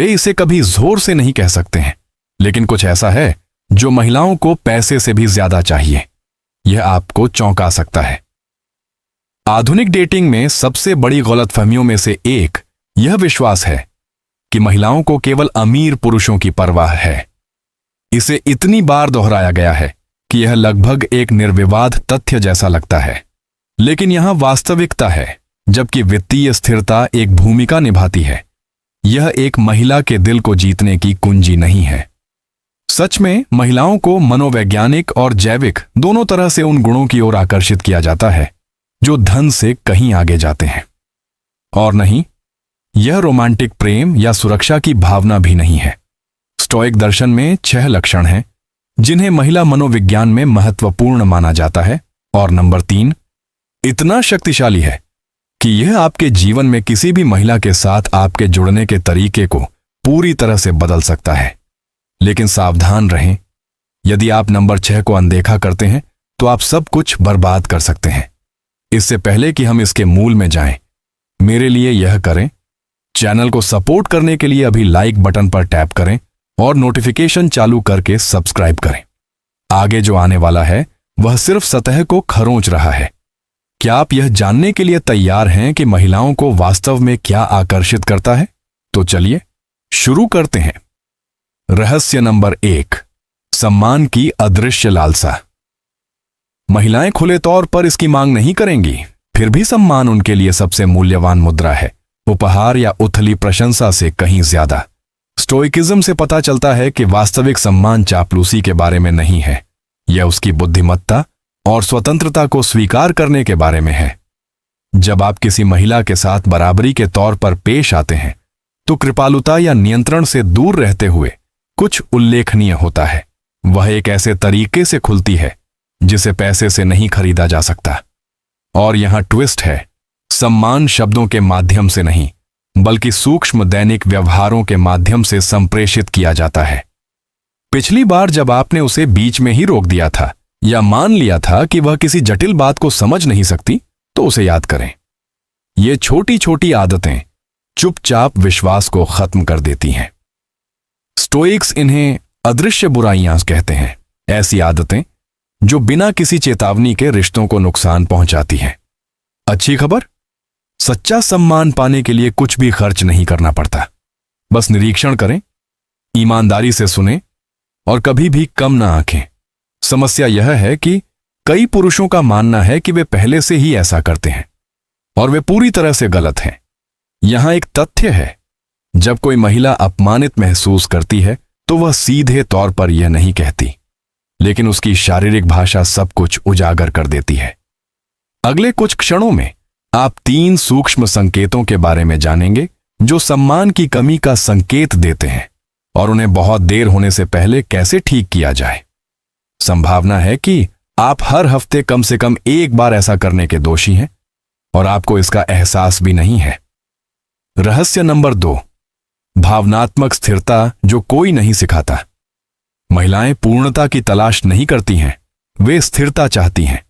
वे इसे कभी जोर से नहीं कह सकते हैं, लेकिन कुछ ऐसा है जो महिलाओं को पैसे से भी ज्यादा चाहिए। यह आपको चौंका सकता है। आधुनिक डेटिंग में सबसे बड़ी गलतफहमियों में से एक यह विश्वास है कि महिलाओं को केवल अमीर पुरुषों की परवाह है। इसे इतनी बार दोहराया गया है कि यह लगभग एक निर्विवाद तथ्य जैसा लगता है, लेकिन यहां वास्तविकता है। जबकि वित्तीय स्थिरता एक भूमिका निभाती है, यह एक महिला के दिल को जीतने की कुंजी नहीं है। सच में महिलाओं को मनोवैज्ञानिक और जैविक दोनों तरह से उन गुणों की ओर आकर्षित किया जाता है जो धन से कहीं आगे जाते हैं। और नहीं, यह रोमांटिक प्रेम या सुरक्षा की भावना भी नहीं है। स्टोइक दर्शन में 6 लक्षण हैं जिन्हें महिला मनोविज्ञान में महत्वपूर्ण माना जाता है, और नंबर 3 इतना शक्तिशाली है कि यह आपके जीवन में किसी भी महिला के साथ आपके जुड़ने के तरीके को पूरी तरह से बदल सकता है। लेकिन सावधान रहें, यदि आप नंबर 6 को अनदेखा करते हैं तो आप सब कुछ बर्बाद कर सकते हैं। इससे पहले कि हम इसके मूल में जाएं, मेरे लिए यह करें, चैनल को सपोर्ट करने के लिए अभी लाइक बटन पर टैप करें और नोटिफिकेशन चालू करके सब्सक्राइब करें। आगे जो आने वाला है वह सिर्फ सतह को खरोंच रहा है। क्या आप यह जानने के लिए तैयार हैं कि महिलाओं को वास्तव में क्या आकर्षित करता है? तो चलिए शुरू करते हैं। रहस्य नंबर 1, सम्मान की अदृश्य लालसा। महिलाएं खुले तौर पर इसकी मांग नहीं करेंगी, फिर भी सम्मान उनके लिए सबसे मूल्यवान मुद्रा है, उपहार या उथली प्रशंसा से कहीं ज्यादा। स्टोइकिज्म से पता चलता है कि वास्तविक सम्मान चापलूसी के बारे में नहीं है, यह उसकी बुद्धिमत्ता और स्वतंत्रता को स्वीकार करने के बारे में है। जब आप किसी महिला के साथ बराबरी के तौर पर पेश आते हैं तो कृपालुता या नियंत्रण से दूर रहते हुए कुछ उल्लेखनीय होता है। वह एक ऐसे तरीके से खुलती है जिसे पैसे से नहीं खरीदा जा सकता। और यहां ट्विस्ट है, सम्मान शब्दों के माध्यम से नहीं बल्कि सूक्ष्म दैनिक व्यवहारों के माध्यम से संप्रेषित किया जाता है। पिछली बार जब आपने उसे बीच में ही रोक दिया था या मान लिया था कि वह किसी जटिल बात को समझ नहीं सकती, तो उसे याद करें। ये छोटी छोटी आदतें चुपचाप विश्वास को खत्म कर देती हैं। स्टोइक्स इन्हें अदृश्य बुराइयां कहते हैं, ऐसी आदतें जो बिना किसी चेतावनी के रिश्तों को नुकसान पहुंचाती हैं। अच्छी खबर, सच्चा सम्मान पाने के लिए कुछ भी खर्च नहीं करना पड़ता। बस निरीक्षण करें, ईमानदारी से सुनें और कभी भी कम ना आंकें। समस्या यह है कि कई पुरुषों का मानना है कि वे पहले से ही ऐसा करते हैं और वे पूरी तरह से गलत हैं। यहां एक तथ्य है, जब कोई महिला अपमानित महसूस करती है तो वह सीधे तौर पर यह नहीं कहती, लेकिन उसकी शारीरिक भाषा सब कुछ उजागर कर देती है। अगले कुछ क्षणों में आप 3 सूक्ष्म संकेतों के बारे में जानेंगे जो सम्मान की कमी का संकेत देते हैं और उन्हें बहुत देर होने से पहले कैसे ठीक किया जाए। संभावना है कि आप हर हफ्ते कम से कम एक बार ऐसा करने के दोषी हैं और आपको इसका एहसास भी नहीं है। रहस्य नंबर 2, भावनात्मक स्थिरता जो कोई नहीं सिखाता। महिलाएं पूर्णता की तलाश नहीं करती हैं, वे स्थिरता चाहती हैं।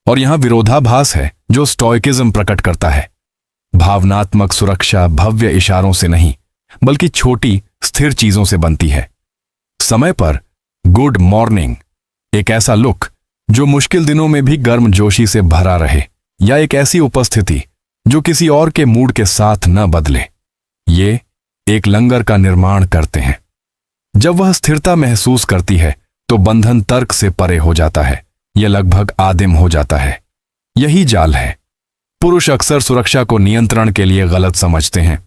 और यहां विरोधाभास है जो स्टोइकिज्म प्रकट करता है। भावनात्मक सुरक्षा भव्य इशारों से नहीं बल्कि छोटी स्थिर चीजों से बनती है। समय पर गुड मॉर्निंग, एक ऐसा लुक जो मुश्किल दिनों में भी गर्मजोशी से भरा रहे, या एक ऐसी उपस्थिति जो किसी और के मूड के साथ न बदले, ये एक लंगर का निर्माण करते हैं। जब वह स्थिरता महसूस करती है तो बंधन तर्क से परे हो जाता है, यह लगभग आदिम हो जाता है। यही जाल है। पुरुष अक्सर सुरक्षा को नियंत्रण के लिए गलत समझते हैं।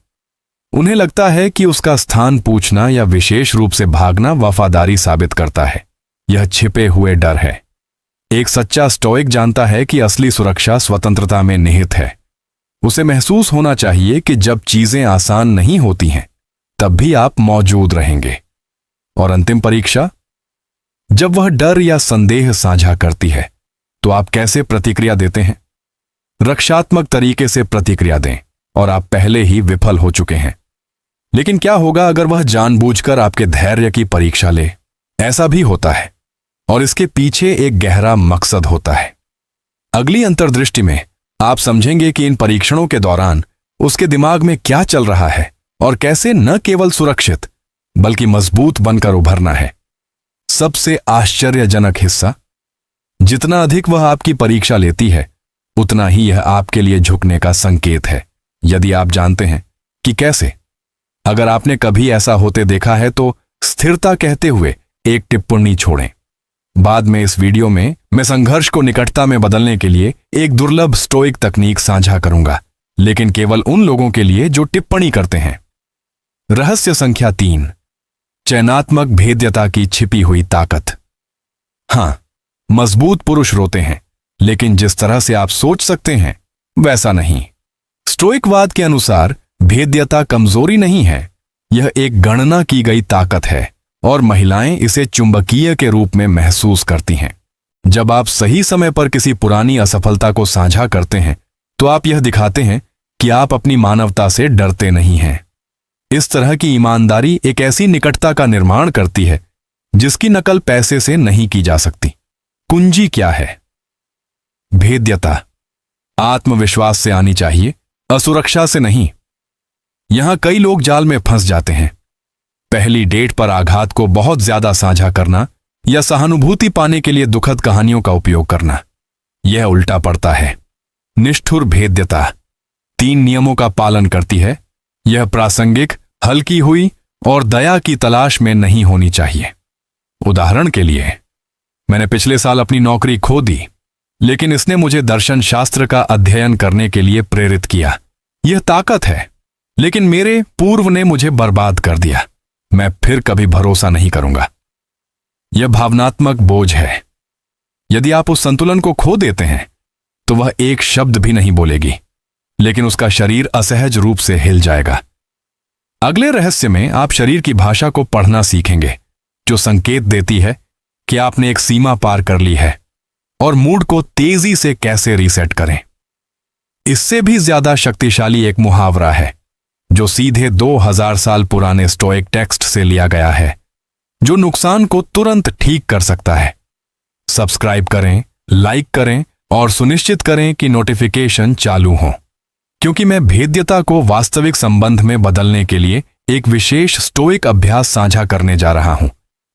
उन्हें लगता है कि उसका स्थान पूछना या विशेष रूप से भागना वफादारी साबित करता है। यह छिपे हुए डर है। एक सच्चा स्टोइक जानता है कि असली सुरक्षा स्वतंत्रता में निहित है। उसे महसूस होना चाहिए कि जब चीजें आसान नहीं होती हैं तब भी आप मौजूद रहेंगे। और अंतिम परीक्षा, जब वह डर या संदेह साझा करती है तो आप कैसे प्रतिक्रिया देते हैं? रक्षात्मक तरीके से प्रतिक्रिया दें और आप पहले ही विफल हो चुके हैं। लेकिन क्या होगा अगर वह जानबूझकर आपके धैर्य की परीक्षा ले? ऐसा भी होता है और इसके पीछे एक गहरा मकसद होता है। अगली अंतर्दृष्टि में आप समझेंगे कि इन परीक्षणों के दौरान उसके दिमाग में क्या चल रहा है और कैसे न केवल सुरक्षित बल्कि मजबूत बनकर उभरना है। सबसे आश्चर्यजनक हिस्सा, जितना अधिक वह आपकी परीक्षा लेती है उतना ही यह आपके लिए झुकने का संकेत है। यदि आप जानते हैं कि कैसे, अगर आपने कभी ऐसा होते देखा है तो स्थिरता कहते हुए एक टिप्पणी छोड़ें। बाद में इस वीडियो में मैं संघर्ष को निकटता में बदलने के लिए एक दुर्लभ स्टोइक तकनीक साझा करूंगा, लेकिन केवल उन लोगों के लिए जो टिप्पणी करते हैं। रहस्य संख्या 3, चयनात्मक भेद्यता की छिपी हुई ताकत। हां, मजबूत पुरुष रोते हैं, लेकिन जिस तरह से आप सोच सकते हैं वैसा नहीं। स्टोइकवाद के अनुसार भेद्यता कमजोरी नहीं है, यह एक गणना की गई ताकत है और महिलाएं इसे चुंबकीय के रूप में महसूस करती हैं। जब आप सही समय पर किसी पुरानी असफलता को साझा करते हैं तो आप यह दिखाते हैं कि आप अपनी मानवता से डरते नहीं हैं। इस तरह की ईमानदारी एक ऐसी निकटता का निर्माण करती है जिसकी नकल पैसे से नहीं की जा सकती। कुंजी क्या है? भेद्यता आत्मविश्वास से आनी चाहिए, असुरक्षा से नहीं। यहां कई लोग जाल में फंस जाते हैं। पहली डेट पर आघात को बहुत ज्यादा साझा करना या सहानुभूति पाने के लिए दुखद कहानियों का उपयोग करना, यह उल्टा पड़ता है। निष्ठुर भेद्यता 3 नियमों का पालन करती है। यह प्रासंगिक, हल्की हुई और दया की तलाश में नहीं होनी चाहिए। उदाहरण के लिए, मैंने पिछले साल अपनी नौकरी खो दी, लेकिन इसने मुझे दर्शन शास्त्र का अध्ययन करने के लिए प्रेरित किया। यह ताकत है, लेकिन मेरे पूर्व ने मुझे बर्बाद कर दिया। मैं फिर कभी भरोसा नहीं करूंगा। यह भावनात्मक बोझ है। यदि आप उस संतुलन को खो देते हैं तो वह एक शब्द भी नहीं बोलेगी, लेकिन उसका शरीर असहज रूप से हिल जाएगा। अगले रहस्य में आप शरीर की भाषा को पढ़ना सीखेंगे, जो संकेत देती है कि आपने एक सीमा पार कर ली है, और मूड को तेजी से कैसे रीसेट करें। इससे भी ज्यादा शक्तिशाली एक मुहावरा है जो सीधे 2000 साल पुराने स्टोइक टेक्स्ट से लिया गया है, जो नुकसान को तुरंत ठीक कर सकता है। सब्सक्राइब करें, लाइक करें और सुनिश्चित करें कि नोटिफिकेशन चालू हो, क्योंकि मैं भेद्यता को वास्तविक संबंध में बदलने के लिए एक विशेष स्टोइक अभ्यास साझा करने जा रहा हूं,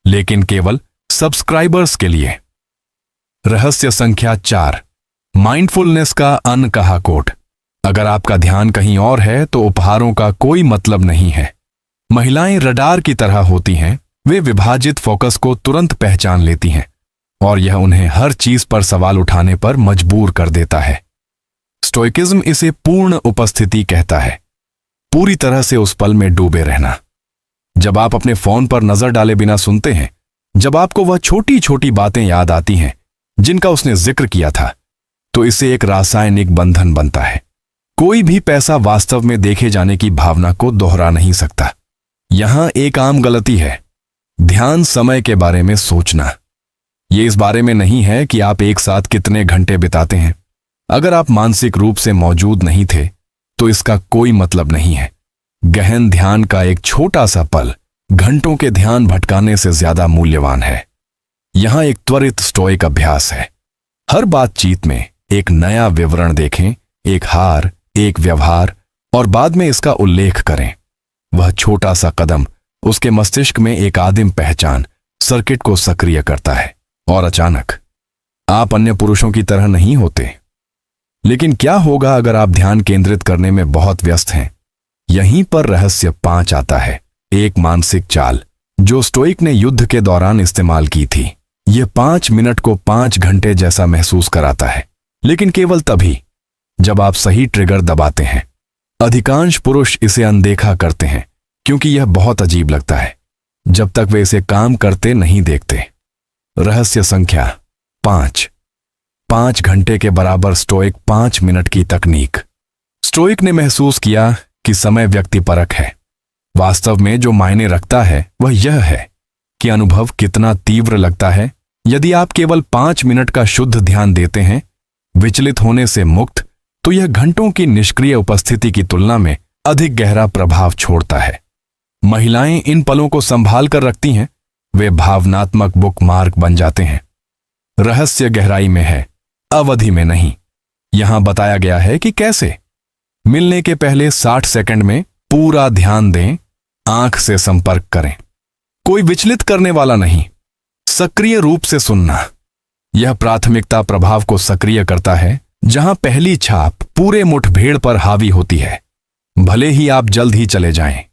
लेकिन केवल सब्सक्राइबर्स के लिए। रहस्य संख्या 4, माइंडफुलनेस का अनकहा कोट। अगर आपका ध्यान कहीं और है तो उपहारों का कोई मतलब नहीं है। महिलाएं रडार की तरह होती हैं, वे विभाजित फोकस को तुरंत पहचान लेती हैं और यह उन्हें हर चीज पर सवाल उठाने पर मजबूर कर देता है। स्टोइकिज्म इसे पूर्ण उपस्थिति कहता है, पूरी तरह से उस पल में डूबे रहना। जब आप अपने फोन पर नजर डाले बिना सुनते हैं, जब आपको वह छोटी छोटी बातें याद आती हैं जिनका उसने जिक्र किया था, तो इससे एक रासायनिक बंधन बनता है। कोई भी पैसा वास्तव में देखे जाने की भावना को दोहरा नहीं सकता। यहां एक आम गलती है, ध्यान समय के बारे में सोचना। यह इस बारे में नहीं है कि आप एक साथ कितने घंटे बिताते हैं। अगर आप मानसिक रूप से मौजूद नहीं थे तो इसका कोई मतलब नहीं है। गहन ध्यान का एक छोटा सा पल घंटों के ध्यान भटकाने से ज्यादा मूल्यवान है। यहां एक त्वरित स्टोइक अभ्यास है। हर बातचीत में एक नया विवरण देखें, एक हार, एक व्यवहार, और बाद में इसका उल्लेख करें। वह छोटा सा कदम उसके मस्तिष्क में एक आदिम पहचान सर्किट को सक्रिय करता है, और अचानक आप अन्य पुरुषों की तरह नहीं होते। लेकिन क्या होगा अगर आप ध्यान केंद्रित करने में बहुत व्यस्त हैं? यहीं पर रहस्य 5 आता है, एक मानसिक चाल जो स्टोइक ने युद्ध के दौरान इस्तेमाल की थी। यह 5 मिनट को 5 घंटे जैसा महसूस कराता है, लेकिन केवल तभी जब आप सही ट्रिगर दबाते हैं। अधिकांश पुरुष इसे अनदेखा करते हैं क्योंकि यह बहुत अजीब लगता है, जब तक वे इसे काम करते नहीं देखते। रहस्य संख्या 5, 5 घंटे के बराबर स्टोइक 5 मिनट की तकनीक। स्टोइक ने महसूस किया कि समय व्यक्तिपरक है। वास्तव में जो मायने रखता है वह यह है कि अनुभव कितना तीव्र लगता है। यदि आप केवल 5 मिनट का शुद्ध ध्यान देते हैं, विचलित होने से मुक्त, तो यह घंटों की निष्क्रिय उपस्थिति की तुलना में अधिक गहरा प्रभाव छोड़ता है। महिलाएं इन पलों को संभाल कर रखती हैं, वे भावनात्मक बुकमार्क बन जाते हैं। रहस्य गहराई में है, अवधि में नहीं। यहां बताया गया है कि कैसे। मिलने के पहले 60 सेकंड में पूरा ध्यान दें, आंख से संपर्क करें, कोई विचलित करने वाला नहीं, सक्रिय रूप से सुनना। यह प्राथमिकता प्रभाव को सक्रिय करता है, जहां पहली छाप पूरे मुठभेड़ पर हावी होती है। भले ही आप जल्द ही चले जाएं,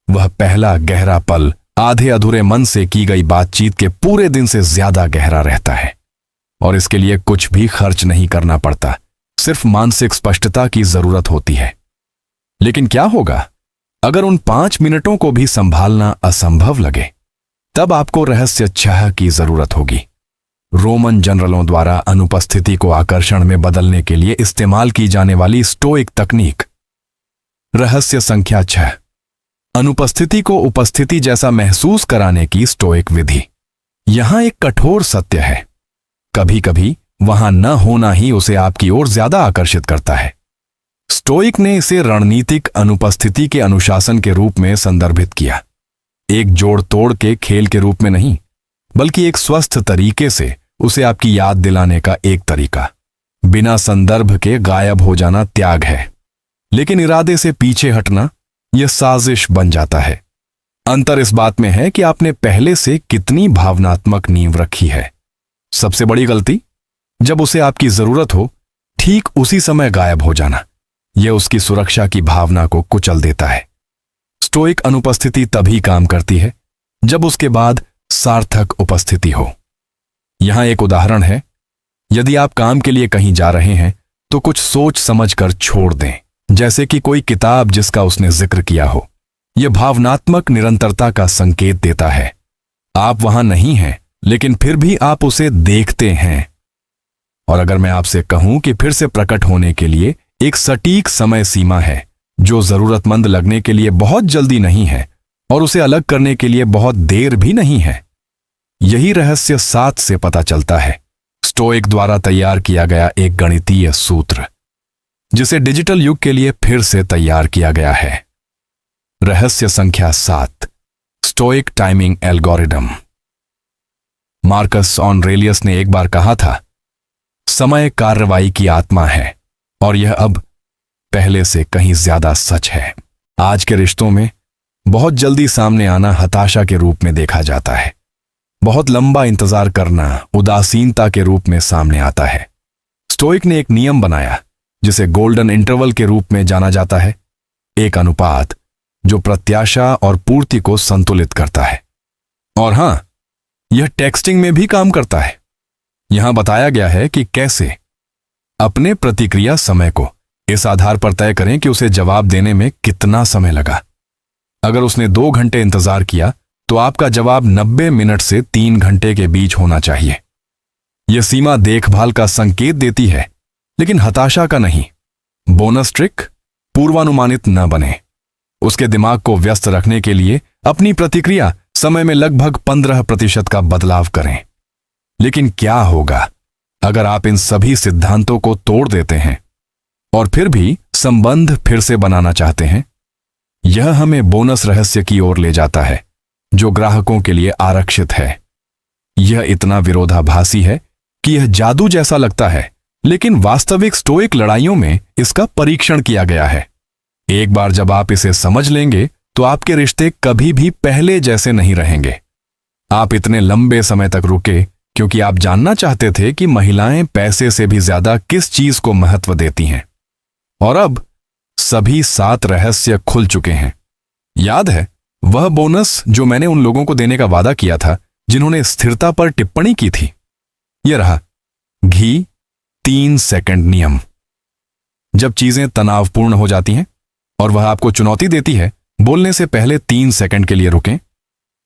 वह पहला गहरा पल आधे अधूरे मन से की गई बातचीत के पूरे दिन से ज्यादा गहरा रहता है। और इसके लिए कुछ भी खर्च नहीं करना पड़ता, सिर्फ मानसिक स्पष्टता की जरूरत होती है। लेकिन क्या होगा अगर उन 5 मिनटों को भी संभालना असंभव लगे? तब आपको रहस्य 6 की जरूरत होगी। रोमन जनरलों द्वारा अनुपस्थिति को आकर्षण में बदलने के लिए इस्तेमाल की जाने वाली स्टोइक तकनीक। रहस्य संख्या 6, अनुपस्थिति को उपस्थिति जैसा महसूस कराने की स्टोइक विधि। यहां एक कठोर सत्य है, कभी कभी वहां न होना ही उसे आपकी ओर ज्यादा आकर्षित करता है। स्टोइक ने इसे रणनीतिक अनुपस्थिति के अनुशासन के रूप में संदर्भित किया, एक जोड़ तोड़ के खेल के रूप में नहीं, बल्कि एक स्वस्थ तरीके से उसे आपकी याद दिलाने का एक तरीका। बिना संदर्भ के गायब हो जाना त्याग है, लेकिन इरादे से पीछे हटना यह साजिश बन जाता है। अंतर इस बात में है कि आपने पहले से कितनी भावनात्मक नींव रखी है। सबसे बड़ी गलती, जब उसे आपकी जरूरत हो ठीक उसी समय गायब हो जाना, यह उसकी सुरक्षा की भावना को कुचल देता है। स्टोइक अनुपस्थिति तभी काम करती है जब उसके बाद सार्थक उपस्थिति हो। यहां एक उदाहरण है, यदि आप काम के लिए कहीं जा रहे हैं तो कुछ सोच समझकर छोड़ दें, जैसे कि कोई किताब जिसका उसने जिक्र किया हो। यह भावनात्मक निरंतरता का संकेत देता है। आप वहां नहीं हैं, लेकिन फिर भी आप उसे देखते हैं। और अगर मैं आपसे कहूं कि फिर से प्रकट होने के लिए एक सटीक समय सीमा है, जो जरूरतमंद लगने के लिए बहुत जल्दी नहीं है और उसे अलग करने के लिए बहुत देर भी नहीं है। यही रहस्य 7 से पता चलता है, स्टोइक द्वारा तैयार किया गया एक गणितीय सूत्र, जिसे डिजिटल युग के लिए फिर से तैयार किया गया है। रहस्य संख्या 7, stoic timing algorithm. Marcus Aurelius ने एक बार कहा था, समय कार्रवाई की आत्मा है, और यह अब पहले से कहीं ज्यादा सच है। आज के रिश्तों में बहुत जल्दी सामने आना हताशा के रूप में देखा जाता है। बहुत लंबा इंतजार करना उदासीनता के रूप में सामने आता है। स्टोइक ने एक नियम बनाया जिसे गोल्डन इंटरवल के रूप में जाना जाता है, एक अनुपात जो प्रत्याशा और पूर्ति को संतुलित करता है। और हां, यह टेक्सटिंग में भी काम करता है। यहां बताया गया है कि कैसे अपने प्रतिक्रिया समय को इस आधार पर तय करें कि उसे जवाब देने में कितना समय लगा। अगर उसने 2 घंटे इंतजार किया तो आपका जवाब 90 मिनट से 3 घंटे के बीच होना चाहिए। यह सीमा देखभाल का संकेत देती है, लेकिन हताशा का नहीं। बोनस ट्रिक, पूर्वानुमानित न बने। उसके दिमाग को व्यस्त रखने के लिए अपनी प्रतिक्रिया समय में लगभग 15% का बदलाव करें। लेकिन क्या होगा अगर आप इन सभी सिद्धांतों को तोड़ देते हैं और फिर भी संबंध फिर से बनाना चाहते हैं? यह हमें बोनस रहस्य की ओर ले जाता है, जो ग्राहकों के लिए आरक्षित है। यह इतना विरोधाभासी है कि यह जादू जैसा लगता है, लेकिन वास्तविक स्टोइक लड़ाइयों में इसका परीक्षण किया गया है। एक बार जब आप इसे समझ लेंगे तो आपके रिश्ते कभी भी पहले जैसे नहीं रहेंगे। आप इतने लंबे समय तक रुके क्योंकि आप जानना चाहते थे कि महिलाएं पैसे से भी ज्यादा किस चीज को महत्व देती हैं। और अब सभी 7 रहस्य खुल चुके हैं। याद है वह बोनस जो मैंने उन लोगों को देने का वादा किया था जिन्होंने स्थिरता पर टिप्पणी की थी? यह रहा, घी 3 सेकंड नियम। जब चीजें तनावपूर्ण हो जाती हैं और वह आपको चुनौती देती है, बोलने से पहले 3 सेकंड के लिए रुकें।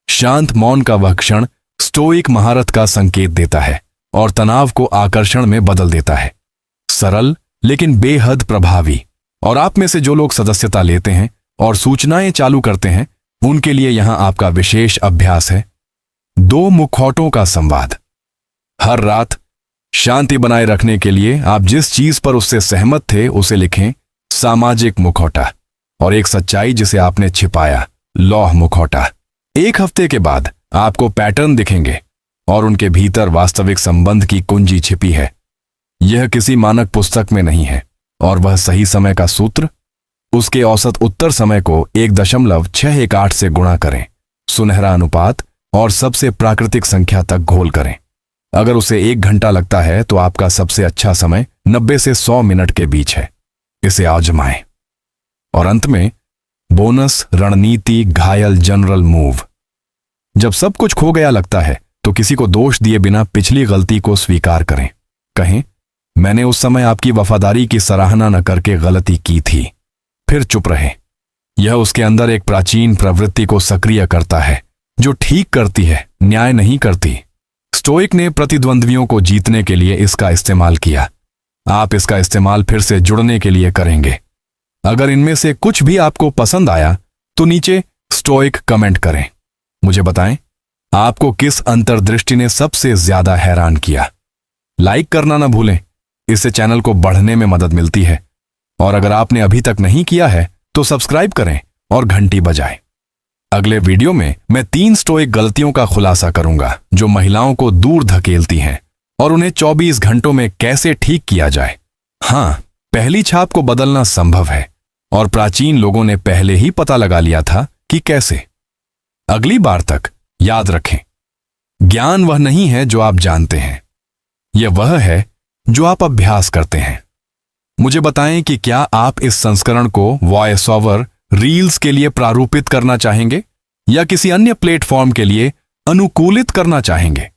शांत मौन का वह क्षण स्टोइक महारत का संकेत देता है और तनाव को आकर्षण में बदल देता है। सरल लेकिन बेहद प्रभावी। और आप में से जो लोग सदस्यता लेते हैं और सूचनाएं चालू करते हैं, उनके लिए यहां आपका विशेष अभ्यास है। 2 मुखौटों का संवाद। हर रात शांति बनाए रखने के लिए आप जिस चीज पर उससे सहमत थे उसे लिखें, सामाजिक मुखौटा, और एक सच्चाई जिसे आपने छिपाया, लौह मुखौटा। 1 हफ्ते के बाद आपको पैटर्न दिखेंगे और उनके भीतर वास्तविक संबंध की कुंजी छिपी है। यह किसी मानक पुस्तक में नहीं है। और वह सही समय का सूत्र, उसके औसत उत्तर समय को 1.618 से गुणा करें, सुनहरा अनुपात और सबसे प्राकृतिक संख्या तक घोल करें। अगर उसे 1 घंटा लगता है तो आपका सबसे अच्छा समय 90 से 100 मिनट के बीच है। इसे आजमाएं। और अंत में बोनस रणनीति घायल जनरल मूव। जब सब कुछ खो गया लगता है तो किसी को दोष दिए बिना पिछली गलती को स्वीकार करें। कहें, मैंने उस समय आपकी वफादारी की सराहना न करके गलती की थी। फिर चुप रहे। यह उसके अंदर एक प्राचीन प्रवृत्ति को सक्रिय करता है जो ठीक करती है, न्याय नहीं करती। स्टोइक ने प्रतिद्वंद्वियों को जीतने के लिए इसका इस्तेमाल किया। आप इसका इस्तेमाल फिर से जुड़ने के लिए करेंगे। अगर इनमें से कुछ भी आपको पसंद आया तो नीचे स्टोइक कमेंट करें। मुझे बताएं, आपको किस अंतर्दृष्टि ने सबसे ज्यादा हैरान किया। लाइक करना ना भूलें, इससे चैनल को बढ़ने में मदद मिलती है। और अगर आपने अभी तक नहीं किया है तो सब्सक्राइब करें और घंटी बजाएं। अगले वीडियो में मैं 3 स्टोइक गलतियों का खुलासा करूंगा जो महिलाओं को दूर धकेलती हैं और उन्हें 24 घंटों में कैसे ठीक किया जाए। हां, पहली छाप को बदलना संभव है और प्राचीन लोगों ने पहले ही पता लगा लिया था कि कैसे। अगली बार तक याद रखें, ज्ञान वह नहीं है जो आप जानते हैं, यह वह है जो आप अभ्यास करते हैं। मुझे बताएं कि क्या आप इस संस्करण को वॉइस ओवर रील्स के लिए प्रारूपित करना चाहेंगे या किसी अन्य प्लेटफॉर्म के लिए अनुकूलित करना चाहेंगे।